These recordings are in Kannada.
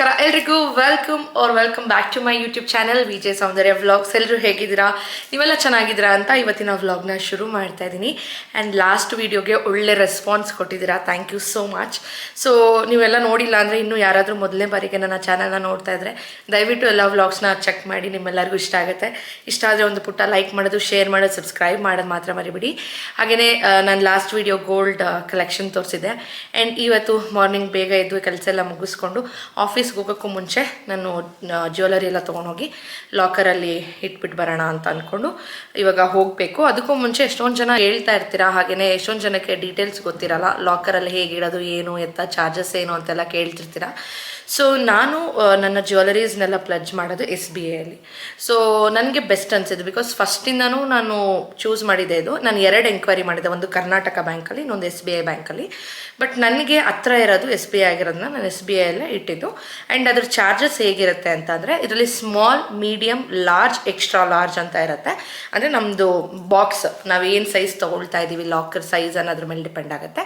ನಮಸ್ಕಾರ ಎಲ್ರಿಗೂ welcome back to my YouTube channel Vijay Soundarya vlogs. ಎಲ್ಲರೂ ಹೇಗಿದ್ದೀರಾ? ನೀವೆಲ್ಲ ಚೆನ್ನಾಗಿದ್ದೀರಾ ಅಂತ ಇವತ್ತಿನ ವ್ಲಾಗ್ನ ಶುರು ಮಾಡ್ತಾ ಇದ್ದೀನಿ. ಆ್ಯಂಡ್ ಲಾಸ್ಟ್ ವೀಡಿಯೋಗೆ ಒಳ್ಳೆ ರೆಸ್ಪಾನ್ಸ್ ಕೊಟ್ಟಿದ್ದೀರಾ, thank you so much. So ನೀವೆಲ್ಲ ನೋಡಿಲ್ಲ ಅಂದರೆ ಇನ್ನೂ ಯಾರಾದರೂ ಮೊದಲನೇ ಬಾರಿಗೆ ನನ್ನ ಚಾನಲ್ನ ನೋಡ್ತಾ ಇದ್ದರೆ ದಯವಿಟ್ಟು ಎಲ್ಲ ವ್ಲಾಗ್ಸ್ನ ಚೆಕ್ ಮಾಡಿ, ನಿಮ್ಮೆಲ್ಲರಿಗೂ ಇಷ್ಟ ಆಗುತ್ತೆ. ಇಷ್ಟ ಆದರೆ ಒಂದು ಪುಟ್ಟ ಲೈಕ್ ಮಾಡೋದು, ಶೇರ್ ಮಾಡೋದು, ಸಬ್ಸ್ಕ್ರೈಬ್ ಮಾಡೋದು ಮಾತ್ರ ಮರಿಬಿಡಿ. ಹಾಗೆಯೇ ನಾನು ಲಾಸ್ಟ್ ವೀಡಿಯೋ ಗೋಲ್ಡ್ ಕಲೆಕ್ಷನ್ ತೋರಿಸಿದ್ದೆ. ಆ್ಯಂಡ್ ಇವತ್ತು ಮಾರ್ನಿಂಗ್ ಬೇಗ ಎದ್ದು ಕೆಲಸ ಎಲ್ಲ ಮುಗಿಸ್ಕೊಂಡು ಆಫೀಸ್ಗೆ ಹೋಗೋಕ್ಕೂ ಮುಂಚೆ ನಾನು ಜ್ಯುವೆಲರಿ ಎಲ್ಲ ತೊಗೊಂಡೋಗಿ ಲಾಕರಲ್ಲಿ ಇಟ್ಬಿಟ್ಟು ಬರೋಣ ಅಂತ ಅಂದ್ಕೊಂಡು ಇವಾಗ ಹೋಗಬೇಕು. ಅದಕ್ಕೂ ಮುಂಚೆ ಎಷ್ಟೊಂದು ಜನ ಹೇಳ್ತಾ ಇರ್ತೀರಾ, ಹಾಗೆಯೇ ಎಷ್ಟೊಂದು ಜನಕ್ಕೆ ಡೀಟೇಲ್ಸ್ ಗೊತ್ತಿರಲ್ಲ, ಲಾಕರಲ್ಲಿ ಹೇಗೆ ಇಡೋದು, ಏನು ಎತ್ತ ಚಾರ್ಜಸ್ ಏನು ಅಂತೆಲ್ಲ ಕೇಳ್ತಿರ್ತೀರಾ. ಸೊ ನಾನು ನನ್ನ ಜ್ಯುವೆಲರೀಸ್ನೆಲ್ಲ ಪ್ಲಜ್ ಮಾಡೋದು SBIಯಲ್ಲಿ. ಸೊ ನನಗೆ ಬೆಸ್ಟ್ ಅನಿಸಿದ್ದು, ಬಿಕಾಸ್ ಫಸ್ಟಿಂದನೂ ನಾನು ಚೂಸ್ ಮಾಡಿದ್ದೆ ಇದು. ನಾನು 2 ಎಂಕ್ವೈರಿ ಮಾಡಿದ್ದೆ, ಒಂದು ಕರ್ನಾಟಕ ಬ್ಯಾಂಕಲ್ಲಿ, ಇನ್ನೊಂದು SBI ಬ್ಯಾಂಕಲ್ಲಿ. ಬಟ್ ನನಗೆ ಹತ್ರ ಇರೋದು SBI ಆಗಿರೋದನ್ನ ನಾನು SBIಯಲ್ಲೇ ಇಟ್ಟಿದ್ದು. ಆ್ಯಂಡ್ ಅದ್ರ ಚಾರ್ಜಸ್ ಹೇಗಿರುತ್ತೆ ಅಂತಂದರೆ, ಇದರಲ್ಲಿ small, medium, large, extra large ಅಂತ ಇರುತ್ತೆ. ಅಂದರೆ ನಮ್ಮದು ಬಾಕ್ಸ್ ನಾವೇನು ಸೈಜ್ ತೊಗೊಳ್ತಾ ಇದ್ದೀವಿ, ಲಾಕರ್ ಸೈಜ್ ಅನ್ನೋದ್ರ ಮೇಲೆ ಡಿಪೆಂಡ್ ಆಗುತ್ತೆ.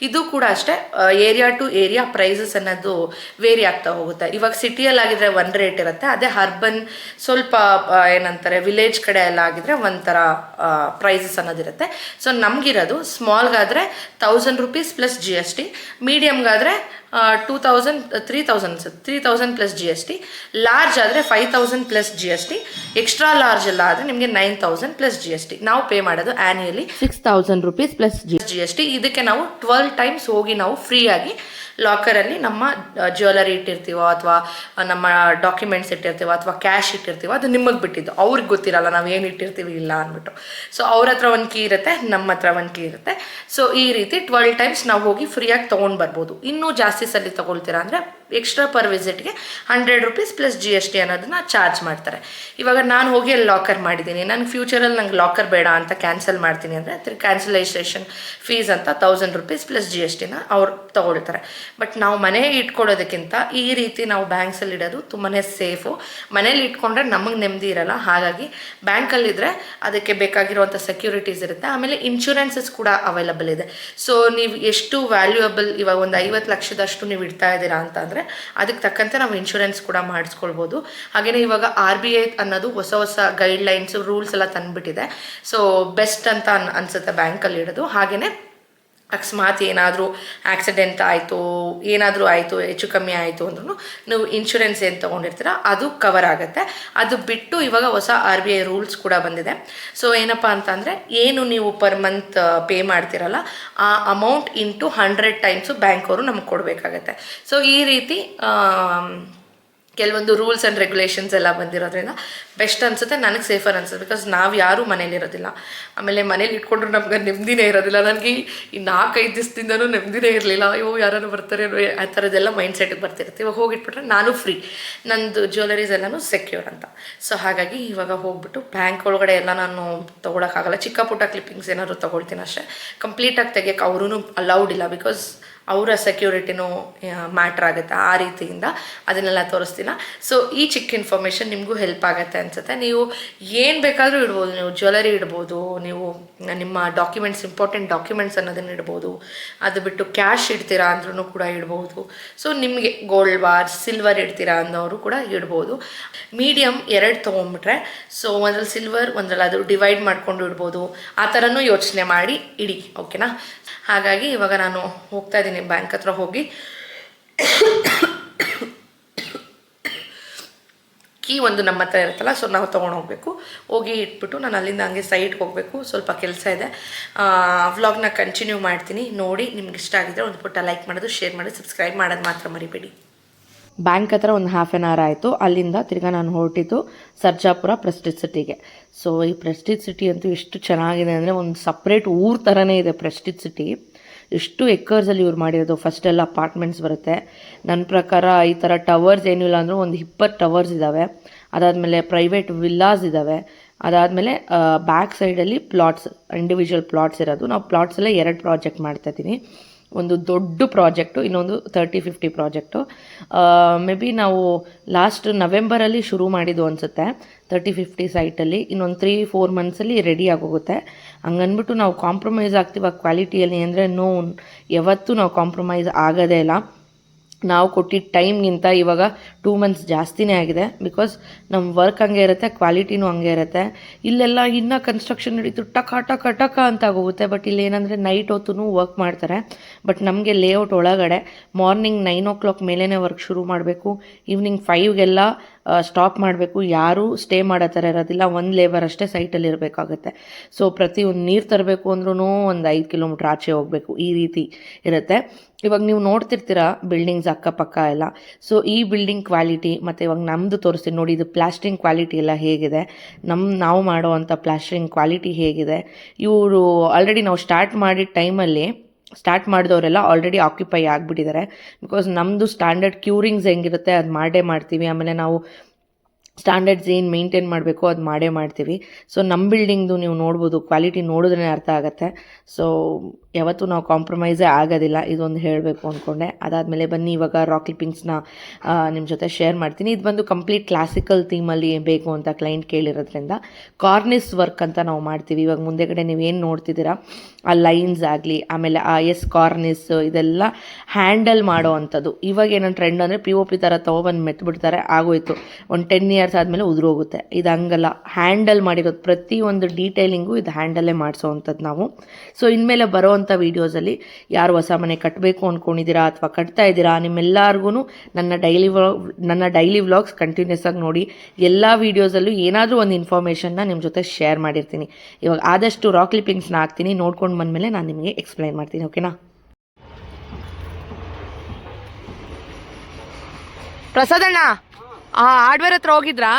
ಇದು ಕೂಡ ಅಷ್ಟೇ, ಏರಿಯಾ ಟು ಏರಿಯಾ ಪ್ರೈಸಸ್ ಅನ್ನೋದು ವೇರಿ ಆಗ್ತಾ ಹೋಗುತ್ತೆ. ಇವಾಗ ಸಿಟಿಯಲ್ಲಿ ಆಗಿದ್ರೆ ಒಂದು ರೇಟ್ ಇರುತ್ತೆ, ಅದೇ ಅರ್ಬನ್ ಸ್ವಲ್ಪ ಏನಂತಾರೆ ವಿಲೇಜ್ ಕಡೆ ಎಲ್ಲ ಆಗಿದ್ರೆ ಒಂಥರ ಪ್ರೈಸಸ್ ಅನ್ನೋದಿರುತ್ತೆ. ಸೊ ನಮಗಿರೋದು ಸ್ಮಾಲ್ಗಾದರೆ 1000 ರೂಪೀಸ್ ಪ್ಲಸ್ GST, ಮೀಡಿಯಮ್ಗಾದರೆ 3000 ಪ್ಲಸ್ GST, ಲಾರ್ಜ್ ಆದರೆ 5000 ಪ್ಲಸ್ GST, ಎಕ್ಸ್ಟ್ರಾ ಲಾರ್ಜ್ ಎಲ್ಲ ಆದರೆ ನಿಮಗೆ 9000 ಪ್ಲಸ್ GST. ನಾವು ಪೇ ಮಾಡೋದು ಆ್ಯನ್ಯಲಿ 6000 ರೂಪೀಸ್ ಪ್ಲಸ್ GST. ಇದಕ್ಕೆ ನಾವು 12 ಟೈಮ್ಸ್ ಹೋಗಿ ನಾವು ಫ್ರೀಯಾಗಿ ಲಾಕರಲ್ಲಿ ನಮ್ಮ ಜ್ಯುವೆಲರಿ ಇಟ್ಟಿರ್ತೀವೋ ಅಥವಾ ನಮ್ಮ ಡಾಕ್ಯುಮೆಂಟ್ಸ್ ಇಟ್ಟಿರ್ತೀವೋ ಅಥವಾ ಕ್ಯಾಶ್ ಇಟ್ಟಿರ್ತೀವೋ ಅದು ನಿಮಗೆ ಬಿಟ್ಟಿದ್ದು, ಅವ್ರಿಗೆ ಗೊತ್ತಿರಲ್ಲ ನಾವು ಏನು ಇಟ್ಟಿರ್ತೀವಿ ಇಲ್ಲ ಅಂದ್ಬಿಟ್ಟು. ಸೊ ಅವ್ರ ಹತ್ರ ಒಂದು ಕೀ ಇರುತ್ತೆ, ನಮ್ಮ ಹತ್ರ ಒಂದು ಕೀ ಇರುತ್ತೆ. ಸೊ ಈ ರೀತಿ 12 ಟೈಮ್ಸ್ ನಾವು ಹೋಗಿ ಫ್ರೀಯಾಗಿ ತೊಗೊಂಡು ಬರ್ಬೋದು. ಇನ್ನೂ ಜಾಸ್ತಿ ಸಲ ತೊಗೊಳ್ತೀರಾ ಅಂದರೆ ಎಕ್ಸ್ಟ್ರಾ ಪರ್ ವಿಸಿಟ್ಗೆ 100 ರೂಪೀಸ್ ಪ್ಲಸ್ GST ಅನ್ನೋದನ್ನ ಚಾರ್ಜ್ ಮಾಡ್ತಾರೆ. ಇವಾಗ ನಾನು ಹೋಗಿ ಅಲ್ಲಿ ಲಾಕರ್ ಮಾಡಿದ್ದೀನಿ, ನನಗೆ ಫ್ಯೂಚರಲ್ಲಿ ನಂಗೆ ಲಾಕರ್ ಬೇಡ ಅಂತ ಕ್ಯಾನ್ಸಲ್ ಮಾಡ್ತೀನಿ ಅಂದರೆ ಅದ್ರ ಕ್ಯಾನ್ಸಲೈಸೇಷನ್ ಫೀಸ್ ಅಂತ 1000 ರೂಪೀಸ್ ಪ್ಲಸ್ GSTನ ಅವ್ರು ತೊಗೊಳ್ತಾರೆ. ಬಟ್ ನಾವು ಮನೆಗೆ ಇಟ್ಕೊಳ್ಳೋದಕ್ಕಿಂತ ಈ ರೀತಿ ನಾವು ಬ್ಯಾಂಕ್ಸಲ್ಲಿ ಇಡೋದು ತುಂಬಾ ಸೇಫು. ಮನೇಲಿ ಇಟ್ಕೊಂಡ್ರೆ ನಮಗೆ ನೆಮ್ಮದಿ ಇರಲ್ಲ. ಹಾಗಾಗಿ ಬ್ಯಾಂಕಲ್ಲಿದ್ದರೆ ಅದಕ್ಕೆ ಬೇಕಾಗಿರುವಂಥ ಸೆಕ್ಯೂರಿಟೀಸ್ ಇರುತ್ತೆ. ಆಮೇಲೆ ಇನ್ಶೂರೆನ್ಸಸ್ ಕೂಡ ಅವೈಲಬಲ್ ಇದೆ. ಸೊ ನೀವು ಎಷ್ಟು ವ್ಯಾಲ್ಯೂಯಬಲ್, ಇವಾಗ ಒಂದು 50 ಲಕ್ಷದಷ್ಟು ನೀವು ಇಡ್ತಾ ಇದ್ದೀರಾ ಅಂತಂದರೆ ಅದಕ್ಕೆ ತಕ್ಕಂತೆ ನಾವು ಇನ್ಶೂರೆನ್ಸ್ ಕೂಡ ಮಾಡಿಸ್ಕೊಳ್ಬೋದು. ಹಾಗೆಯೇ ಇವಾಗ RBI ಅನ್ನೋದು ಹೊಸ ಗೈಡ್ಲೈನ್ಸು, ರೂಲ್ಸ್ ಎಲ್ಲ ತಂದುಬಿಟ್ಟಿದೆ. ಸೊ ಬೆಸ್ಟ್ ಅಂತ ಅನಿಸುತ್ತೆ ಬ್ಯಾಂಕಲ್ಲಿ ಇಡೋದು. ಹಾಗೆಯೇ ಅಕಸ್ಮಾತ್ ಏನಾದರೂ ಆಕ್ಸಿಡೆಂಟ್ ಆಯಿತು, ಏನಾದರೂ ಆಯಿತು, ಹೆಚ್ಚು ಕಮ್ಮಿ ಆಯಿತು ಅಂದ್ರೂ ನೀವು ಇನ್ಶೂರೆನ್ಸ್ ಏನು ತೊಗೊಂಡಿರ್ತೀರ ಅದು ಕವರ್ ಆಗುತ್ತೆ. ಅದು ಬಿಟ್ಟು ಇವಾಗ ಹೊಸ RBI ರೂಲ್ಸ್ ಕೂಡ ಬಂದಿದೆ. ಸೊ ಏನಪ್ಪ ಅಂತಂದರೆ, ಏನು ನೀವು ಪರ್ ಮಂತ್ ಪೇ ಮಾಡ್ತಿರಲ್ಲ ಆ ಅಮೌಂಟ್ ಇಂಟು 100 ಟೈಮ್ಸು ಬ್ಯಾಂಕ್ ಅವರು ನಮಗೆ ಕೊಡಬೇಕಾಗತ್ತೆ. ಸೊ ಈ ರೀತಿ ಕೆಲವೊಂದು ರೂಲ್ಸ್ ಆ್ಯಂಡ್ ರೆಗ್ಯುಲೇಷನ್ಸ್ ಎಲ್ಲ ಬಂದಿರೋದ್ರಿಂದ ಬೆಸ್ಟ್ ಅನಿಸುತ್ತೆ. ನನಗೆ ಸೇಫರ್ ಅನಿಸುತ್ತೆ, ಬಿಕಾಸ್ ನಾವು ಯಾರೂ ಮನೇಲಿರೋದಿಲ್ಲ. ಆಮೇಲೆ ಮನೇಲಿ ಇಟ್ಕೊಂಡ್ರು ನಮ್ಗೆ ನೆಮ್ಮದಿನೇ ಇರೋದಿಲ್ಲ. ನನಗೆ ಈ 4-5 ದಿವಸದಿಂದನೂ ನೆಮ್ಮದಿನೇ ಇರಲಿಲ್ಲ. ಅಯ್ಯೋ ಯಾರು ಬರ್ತಾರೆ ಆ ಥರದ್ದೆಲ್ಲ ಮೈಂಡ್ ಸೆಟ್ಟಿಗೆ ಬರ್ತಿರುತ್ತೆ. ಇವಾಗ ಹೋಗಿಟ್ಬಿಟ್ರೆ ನಾನು ಫ್ರೀ, ನಂದು ಜ್ಯುವೆಲರೀಸ್ ಎಲ್ಲನೂ ಸೆಕ್ಯೂರ್ ಅಂತ. ಸೊ ಹಾಗಾಗಿ ಇವಾಗ ಹೋಗ್ಬಿಟ್ಟು ಬ್ಯಾಂಕ್ ಒಳಗಡೆ ಎಲ್ಲ ನಾನು ತೊಗೊಳಕ್ಕಾಗಲ್ಲ. ಚಿಕ್ಕ ಪುಟ್ಟ ಕ್ಲಿಪ್ಪಿಂಗ್ಸ್ ಏನಾದ್ರು ತೊಗೊಳ್ತೀನಿ ಅಷ್ಟೇ. ಕಂಪ್ಲೀಟಾಗಿ ತೆಗಿಯೋಕ್ಕೆ ಅವ್ರೂ ಅಲೌಡ್ ಇಲ್ಲ, ಬಿಕಾಸ್ ಅವರ ಸೆಕ್ಯೂರಿಟಿನೂ ಮ್ಯಾಟ್ರ್ ಆಗುತ್ತೆ. ಆ ರೀತಿಯಿಂದ ಅದನ್ನೆಲ್ಲ ತೋರಿಸ್ತೀನ. ಸೊ ಈ ಚಿಕ್ಕ ಇನ್ಫಾರ್ಮೇಷನ್ ನಿಮಗೂ ಹೆಲ್ಪ್ ಆಗುತ್ತೆ ಅನಿಸುತ್ತೆ. ನೀವು ಏನು ಬೇಕಾದರೂ ಇಡ್ಬೋದು, ನೀವು ಜ್ಯುವೆಲರಿ ಇಡ್ಬೋದು, ನೀವು ನಿಮ್ಮ ಡಾಕ್ಯುಮೆಂಟ್ಸ್, ಇಂಪಾರ್ಟೆಂಟ್ ಡಾಕ್ಯುಮೆಂಟ್ಸ್ ಅನ್ನೋದನ್ನು ಇಡ್ಬೋದು. ಅದು ಬಿಟ್ಟು ಕ್ಯಾಶ್ ಇಡ್ತೀರಾ ಅಂದ್ರೂ ಕೂಡ ಇಡ್ಬೋದು. ಸೊ ನಿಮಗೆ ಗೋಲ್ಡ್ ಬಾರ್, ಸಿಲ್ವರ್ ಇಡ್ತೀರಾ ಅನ್ನೋರು ಕೂಡ ಇಡ್ಬೋದು. ಮೀಡಿಯಮ್ 2 ತೊಗೊಂಡ್ಬಿಟ್ರೆ, ಸೊ ಒಂದ್ರಲ್ಲಿ ಸಿಲ್ವರ್, ಒಂದ್ರಲ್ಲಿ ಅದು ಡಿವೈಡ್ ಮಾಡಿಕೊಂಡು ಇಡ್ಬೋದು. ಆ ಥರನೂ ಯೋಚನೆ ಮಾಡಿ ಇಡಿ, ಓಕೆನಾ? ಹಾಗಾಗಿ ಇವಾಗ ನಾನು ಹೋಗ್ತಾ ಇದ್ದೀನಿ ಬ್ಯಾಂಕ್ ಹತ್ರ. ಹೋಗಿ ಕೀ ಒಂದು ನಮ್ಮ ಹತ್ರ ಇರುತ್ತಲ್ಲ, ಸೊ ನಾವು ತೊಗೊಂಡು ಹೋಗಬೇಕು. ಹೋಗಿ ಇಟ್ಬಿಟ್ಟು ನಾನು ಅಲ್ಲಿಂದ ಹಂಗೆ ಸೈಡ್ಗೆ ಹೋಗಬೇಕು. ಸ್ವಲ್ಪ ಕೆಲಸ ಇದೆ. ವ್ಲಾಗ್ನ ಕಂಟಿನ್ಯೂ ಮಾಡ್ತೀನಿ, ನೋಡಿ. ನಿಮ್ಗೆ ಇಷ್ಟ ಆಗಿದ್ರೆ ಒಂದು ಪುಟ್ಟ ಲೈಕ್ ಮಾಡೋದು, ಶೇರ್ ಮಾಡೋದು, ಸಬ್ಸ್ಕ್ರೈಬ್ ಮಾಡೋದು ಮಾತ್ರ ಮರಿಬೇಡಿ. ಬ್ಯಾಂಕ್ ಹತ್ರ ಒಂದು ½ ಆನ್ ಅವರ್ ಆಯಿತು. ಅಲ್ಲಿಂದ ತಿರ್ಗಾ ನಾನು ಹೊರಟಿದ್ದು ಸರ್ಜಾಪುರ ಪ್ರೆಸ್ಟೀಜ್ ಸಿಟಿಗೆ. ಸೊ ಈ ಪ್ರೆಸ್ಟೀಜ್ ಸಿಟಿ ಅಂತೂ ಎಷ್ಟು ಚೆನ್ನಾಗಿದೆ ಅಂದರೆ, ಒಂದು ಸಪ್ರೇಟ್ ಊರು ಥರನೇ ಇದೆ ಪ್ರೆಸ್ಟೀಜ್ ಸಿಟಿ. ಎಷ್ಟು ಎಕರ್ಸಲ್ಲಿ ಇವ್ರು ಮಾಡಿರೋದು. ಫಸ್ಟೆಲ್ಲ ಅಪಾರ್ಟ್ಮೆಂಟ್ಸ್ ಬರುತ್ತೆ. ನನ್ನ ಪ್ರಕಾರ ಈ ಥರ ಟವರ್ಸ್ ಏನಿಲ್ಲ ಅಂದರೂ ಒಂದು 20 ಟವರ್ಸ್ ಇದ್ದಾವೆ. ಅದಾದಮೇಲೆ ಪ್ರೈವೇಟ್ ವಿಲ್ಲಾಸ್ ಇದ್ದಾವೆ. ಅದಾದಮೇಲೆ ಬ್ಯಾಕ್ ಸೈಡಲ್ಲಿ ಪ್ಲಾಟ್ಸ್, ಇಂಡಿವಿಜುವಲ್ ಪ್ಲಾಟ್ಸ್ ಇರೋದು. ನಾವು ಪ್ಲಾಟ್ಸಲ್ಲೇ 2 ಪ್ರಾಜೆಕ್ಟ್ ಮಾಡ್ತಾಯಿದ್ದೀನಿ. ಒಂದು ದೊಡ್ಡ ಪ್ರಾಜೆಕ್ಟು, ಇನ್ನೊಂದು 30-50 ಪ್ರಾಜೆಕ್ಟು. ಮೇ ಬಿ ನಾವು ಲಾಸ್ಟ್ ನವೆಂಬರಲ್ಲಿ ಶುರು ಮಾಡಿದ್ದು ಅನಿಸುತ್ತೆ 30-50 ಸೈಟಲ್ಲಿ. ಇನ್ನೊಂದು 3-4 ಮಂತ್ಸಲ್ಲಿ ರೆಡಿ ಆಗೋಗುತ್ತೆ. ಹಂಗನ್ಬಿಟ್ಟು ನಾವು ಕಾಂಪ್ರಮೈಸ್ ಆಗ್ತೀವಿ ಕ್ವಾಲಿಟಿಯಲ್ಲಿ ಅಂದರೆ ಯಾವತ್ತೂ ನಾವು ಕಾಂಪ್ರಮೈಸ್ ಆಗೋದೇ ಇಲ್ಲ. ನಾವು ಕೊಟ್ಟಿದ್ದ ಟೈಮ್ಗಿಂತ ಇವಾಗ 2 ಮಂತ್ಸ್ ಜಾಸ್ತಿನೇ ಆಗಿದೆ. ಬಿಕಾಸ್ ನಮ್ಮ ವರ್ಕ್ ಹಂಗೆ ಇರುತ್ತೆ, ಕ್ವಾಲಿಟಿನೂ ಹಂಗೆ ಇರುತ್ತೆ. ಇಲ್ಲೆಲ್ಲ ಇನ್ನೂ ಕನ್ಸ್ಟ್ರಕ್ಷನ್ ನಡೀತು ಟಕ ಟಕ ಟಕ ಅಂತ ಆಗೋಗುತ್ತೆ. ಬಟ್ ಇಲ್ಲಿ ಏನಂದರೆ ನೈಟ್ ಹೊತ್ತು ವರ್ಕ್ ಮಾಡ್ತಾರೆ. ಬಟ್ ನಮಗೆ ಲೇಔಟ್ ಒಳಗಡೆ ಮಾರ್ನಿಂಗ್ 9 o'clock ಮೇಲೇ ವರ್ಕ್ ಶುರು ಮಾಡಬೇಕು. ಈವ್ನಿಂಗ್ 5ಗೆಲ್ಲ ಸ್ಟಾಪ್ ಮಾಡಬೇಕು. ಯಾರೂ ಸ್ಟೇ ಮಾಡೋ ಥರ ಇರೋದಿಲ್ಲ. ಒಂದು ಲೇಬರ್ ಅಷ್ಟೇ ಸೈಟಲ್ಲಿ ಇರಬೇಕಾಗುತ್ತೆ. ಸೊ ಪ್ರತಿಯೊಂದು ನೀರು ತರಬೇಕು ಅಂದ್ರೂ ಒಂದು 5 ಕಿಲೋಮೀಟ್ರ್ ಆಚೆ ಹೋಗಬೇಕು. ಈ ರೀತಿ ಇರುತ್ತೆ. ಇವಾಗ ನೀವು ನೋಡ್ತಿರ್ತೀರ ಬಿಲ್ಡಿಂಗ್ಸ್ ಅಕ್ಕಪಕ್ಕ ಎಲ್ಲ. ಸೊ ಈ ಬಿಲ್ಡಿಂಗ್ ಕ್ವಾಲಿಟಿ ಮತ್ತು ಇವಾಗ ನಮ್ಮದು ತೋರಿಸ್ತೀನಿ ನೋಡಿ. ಇದು ಪ್ಲಾಸ್ಟ್ರಿಂಗ್ ಕ್ವಾಲಿಟಿ ಎಲ್ಲ ಹೇಗಿದೆ, ನಾವು ಮಾಡೋವಂಥ ಪ್ಲಾಸ್ಟ್ರಿಂಗ್ ಕ್ವಾಲಿಟಿ ಹೇಗಿದೆ. ಇವರು ಆಲ್ರೆಡಿ ನಾವು ಸ್ಟಾರ್ಟ್ ಮಾಡಿದ ಟೈಮಲ್ಲಿ ಮಾಡಿದವರೆಲ್ಲ ಆಲ್ರೆಡಿ ಆಕ್ಯುಪೈ ಆಗಿಬಿಟ್ಟಿದ್ದಾರೆ. ಬಿಕಾಸ್ ನಮ್ಮದು ಸ್ಟ್ಯಾಂಡರ್ಡ್ ಕ್ಯೂರಿಂಗ್ಸ್ ಹೆಂಗಿರುತ್ತೆ ಅದು ಮಾಡೇ ಮಾಡ್ತೀವಿ. ಆಮೇಲೆ ನಾವು ಸ್ಟ್ಯಾಂಡರ್ಡ್ಸ್ ಏನು ಮೇಂಟೈನ್ ಮಾಡಬೇಕು ಅದು ಮಾಡೇ ಮಾಡ್ತೀವಿ. ಸೊ ನಮ್ಮ ಬಿಲ್ಡಿಂಗ್ದು ನೀವು ನೋಡ್ಬೋದು, ಕ್ವಾಲಿಟಿ ನೋಡಿದ್ರೇ ಅರ್ಥ ಆಗುತ್ತೆ. ಸೊ ಯಾವತ್ತೂ ನಾವು ಕಾಂಪ್ರಮೈಸೇ ಆಗೋದಿಲ್ಲ, ಇದೊಂದು ಹೇಳಬೇಕು ಅಂದ್ಕೊಂಡೆ. ಅದಾದಮೇಲೆ ಬನ್ನಿ ಇವಾಗ ರಾಕ್ ಕ್ಲಿಪ್ಪಿಂಗ್ಸ್ನ ನಿಮ್ಮ ಜೊತೆ ಶೇರ್ ಮಾಡ್ತೀನಿ. ಇದು ಬಂದು ಕಂಪ್ಲೀಟ್ ಕ್ಲಾಸಿಕಲ್ ಥೀಮಲ್ಲಿ ಬೇಕು ಅಂತ ಕ್ಲೈಂಟ್ ಕೇಳಿರೋದ್ರಿಂದ ಕಾರ್ನಿಸ್ ವರ್ಕ್ ಅಂತ ನಾವು ಮಾಡ್ತೀವಿ. ಇವಾಗ ಮುಂದೆಗಡೆ ನೀವೇನು ನೋಡ್ತಿದ್ದೀರಾ ಆ ಲೈನ್ಸ್ ಆಗಲಿ, ಆಮೇಲೆ ಆ ಕಾರ್ನಿಸ್ ಇದೆಲ್ಲ ಹ್ಯಾಂಡಲ್ ಮಾಡೋ ಅಂಥದ್ದು. ಇವಾಗ ಏನೋ ಟ್ರೆಂಡ್ ಅಂದರೆ POP ಥರ ತೊಗೊಬಂದು ಮೆತ್ಬಿಡ್ತಾರೆ, ಆಗೋಯ್ತು. ಒಂದು 10 years ಆದಮೇಲೆ ಉದುರೋಗುತ್ತೆ. ಇದು ಹಂಗಲ್ಲ, ಹ್ಯಾಂಡಲ್ ಮಾಡಿರೋದು ಪ್ರತಿಯೊಂದು ಡೀಟೇಲಿಂಗು ಇದು ಹ್ಯಾಂಡಲ್ಲೇ ಮಾಡಿಸೋ ಅಂಥದ್ದು ನಾವು. ಸೊ ಇನ್ಮೇಲೆ ಬರೋವಂಥ ವೀಡಿಯೋಸಲ್ಲಿ ಯಾರು ಹೊಸ ಮನೆ ಕಟ್ಟಬೇಕು ಅಂದ್ಕೊಂಡಿದ್ದೀರಾ ಅಥವಾ ಕಟ್ತಾ ಇದ್ದೀರಾ, ನಿಮ್ಮೆಲ್ಲರಿಗೂ ನನ್ನ ಡೈಲಿ ವ್ಲಾಗ್ಸ್ ಕಂಟಿನ್ಯೂಸ್ ಆಗಿ ನೋಡಿ. ಎಲ್ಲ ವೀಡಿಯೋಸಲ್ಲೂ ಏನಾದರೂ ಒಂದು ಇನ್ಫಾರ್ಮೇಷನ್ನ ನಿಮ್ಮ ಜೊತೆ ಶೇರ್ ಮಾಡಿರ್ತೀನಿ. ಇವಾಗ ಆದಷ್ಟು ರಾಕ್ ಕ್ಲಿಪ್ಪಿಂಗ್ಸ್ನ ಹಾಕ್ತೀನಿ, ನೋಡ್ಕೊಂಡು ಬಂದಮೇಲೆ ನಾನು ನಿಮಗೆ ಎಕ್ಸ್ಪ್ಲೈನ್ ಮಾಡ್ತೀನಿ. ಓಕೆನಾ? ಪ್ರಸಾದಣ್ಣ, ಹಾರ್ಡ್ವೇರ್ ಹತ್ರ ಹೋಗಿದ್ರಾ?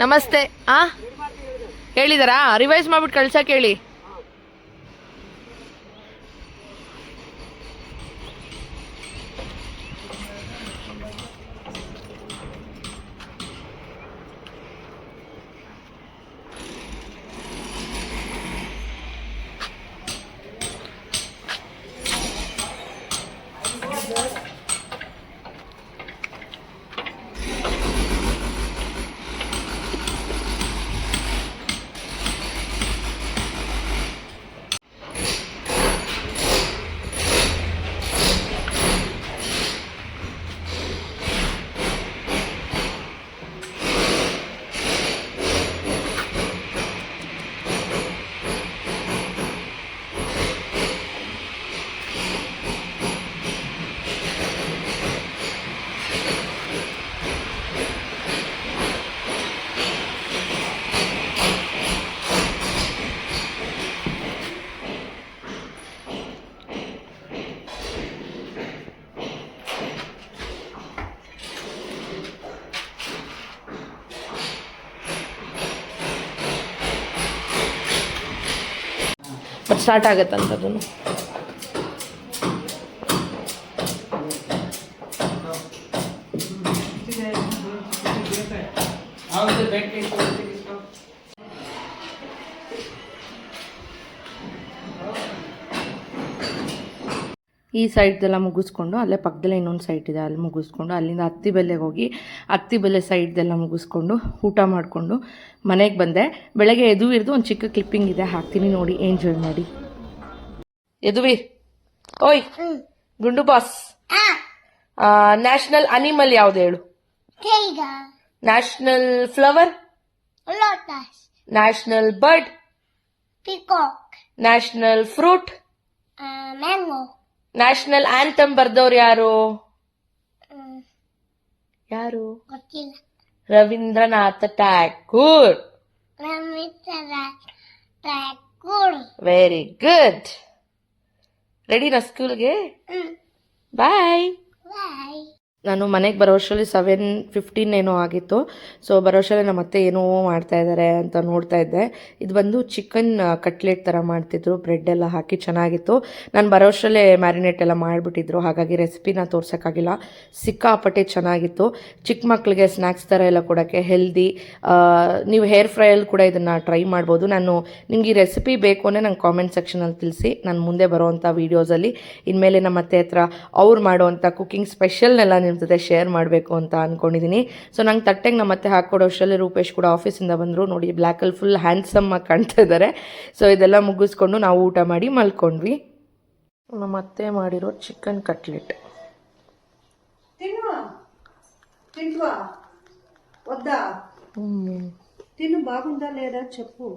ನಮಸ್ತೆ. ಹೇಳಿದಾರಾ? ರಿವೈಸ್ ಮಾಡ್ಬಿಟ್ಟು ಕಳ್ಸಕ್ಕೆ ಹೇಳಿ. ಬಟ್ ಸ್ಟಾರ್ಟ್ ಆಗುತ್ತಂಥದ್ದು. ಈ ಸೈಡ್ದೆಲ್ಲ ಮುಗಿಸ್ಕೊಂಡು ಅಲ್ಲೇ ಪಕ್ಕದಲ್ಲೇ ಇನ್ನೊಂದು ಸೈಟ್ ಇದೆ, ಅಲ್ಲಿ ಮುಗಿಸ್ಕೊಂಡು ಅಲ್ಲಿಂದ ಅತ್ತಿಬೆಲೆಗೆ ಹೋಗಿ ಅತ್ತಿಬೆಲೆ ಸೈಡ್ದೆಲ್ಲ ಮುಗಿಸ್ಕೊಂಡು ಊಟ ಮಾಡಿಕೊಂಡು ಮನೆಗೆ ಬಂದೆ. ಬೆಳಗ್ಗೆ ಎದುವಿರ್ದು ಒಂದು ಚಿಕ್ಕ ಕ್ಲಿಪ್ಪಿಂಗ್ ಇದೆ, ಹಾಕ್ತೀನಿ ನೋಡಿ, ಎಂಜಾಯ್ ಮಾಡಿ. ಎದುವಿ, ಓಯ್ ಗುಂಡು ಬಾಸ್, ನ್ಯಾಷನಲ್ ಅನಿಮಲ್ ಯಾವ್ದು ಹೇಳು? National flower? Lotus. National bird? Peacock. National fruit? Mango. National anthem ಬರ್ದವ್ರು ಯಾರು? ರವೀಂದ್ರನಾಥ ಟ್ಯಾಗೂರ್. Very good. ರೆಡಿನಾ ಸ್ಕೂಲ್ಗೆ? ಬಾಯ್. ನಾನು ಮನೆಗೆ ಬರೋ ವರ್ಷದಲ್ಲಿ 7:15 ಏನೋ ಆಗಿತ್ತು. ಸೊ ಬರೋ ವರ್ಷದಲ್ಲಿ ನಮ್ಮ ಅತ್ತೆ ಏನೋ ಮಾಡ್ತಾ ಇದ್ದಾರೆ ಅಂತ ನೋಡ್ತಾ ಇದ್ದೆ. ಇದು ಬಂದು ಚಿಕನ್ ಕಟ್ಲೆಟ್ ಥರ ಮಾಡ್ತಿದ್ರು, ಬ್ರೆಡ್ ಎಲ್ಲ ಹಾಕಿ ಚೆನ್ನಾಗಿತ್ತು. ನಾನು ಬರೋ ವರ್ಷಲ್ಲೇ ಮ್ಯಾರಿನೇಟ್ ಎಲ್ಲ ಮಾಡಿಬಿಟ್ಟಿದ್ರು, ಹಾಗಾಗಿ ರೆಸಿಪಿನ ತೋರ್ಸೋಕ್ಕಾಗಿಲ್ಲ. ಸಿಕ್ಕಾಪಟ್ಟೆ ಚೆನ್ನಾಗಿತ್ತು. ಚಿಕ್ಕ ಮಕ್ಕಳಿಗೆ ಸ್ನ್ಯಾಕ್ಸ್ ಥರ ಎಲ್ಲ ಕೊಡೋಕ್ಕೆ ಹೆಲ್ದಿ. ನೀವು ಹೇರ್ ಫ್ರೈಯಲ್ಲಿ ಕೂಡ ಇದನ್ನು ಟ್ರೈ ಮಾಡ್ಬೋದು. ನಾನು ನಿಮ್ಗೆ ಈ ರೆಸಿಪಿ ಬೇಕು ಅಂದರೆ ನಂಗೆ ಕಾಮೆಂಟ್ ಸೆಕ್ಷನಲ್ಲಿ ತಿಳಿಸಿ. ನಾನು ಮುಂದೆ ಬರೋವಂಥ ವೀಡಿಯೋಸಲ್ಲಿ ಇನ್ಮೇಲೆ ನಮ್ಮ ಅತ್ತೆ ಹತ್ರ ಅವ್ರು ಮಾಡೋವಂಥ ಕುಕಿಂಗ್ ಸ್ಪೆಷಲ್ನೆಲ್ಲ ನಿಮ್ಮ ಜೊತೆ ಶೇರ್ ಮಾಡಬೇಕು ಅಂತ ಅಂದ್ಕೊಂಡಿದ್ದೀನಿ. ಸೊ ನಂಗೆ ತಟ್ಟೆಗೆ ನಮ್ಮ ಮತ್ತೆ ಹಾಕ್ಕೊಡೋ ಅಷ್ಟರಲ್ಲಿ ರೂಪೇಶ್ ಕೂಡ ಆಫೀಸಿಂದ ಬಂದರು. ನೋಡಿ, ಬ್ಲ್ಯಾಕಲ್ಲಿ ಫುಲ್ ಹ್ಯಾಂಡ್ಸಮ್ ಆಗಿ ಕಾಣ್ತಾ ಇದ್ದಾರೆ. ಸೊ ಇದೆಲ್ಲ ಮುಗಿಸ್ಕೊಂಡು ನಾವು ಊಟ ಮಾಡಿ ಮಲ್ಕೊಂಡ್ವಿ. ನಮ್ಮ ಅತ್ತೆ ಮಾಡಿರೋ ಚಿಕನ್ ಕಟ್ಲೆಟ್. తింటువా వద్దా తిను బాగుందా లేదా చెప్పు.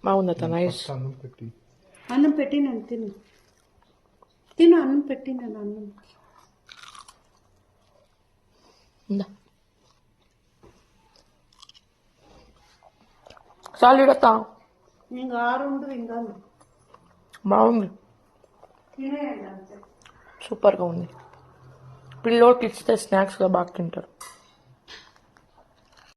బాగుందా? నైస్. అన్నం పెట్టినాను తిను తిను అన్నం పెట్టినాను అన్నం. చాలు ఇడతా. ఇంకా ఆరుండు ఇంకా బాగుంది, తినేయండి అంతే. సూపర్గా ఉంది. పిల్లోకి ఇస్తే స్నాక్స్గా బాగా తింటారు.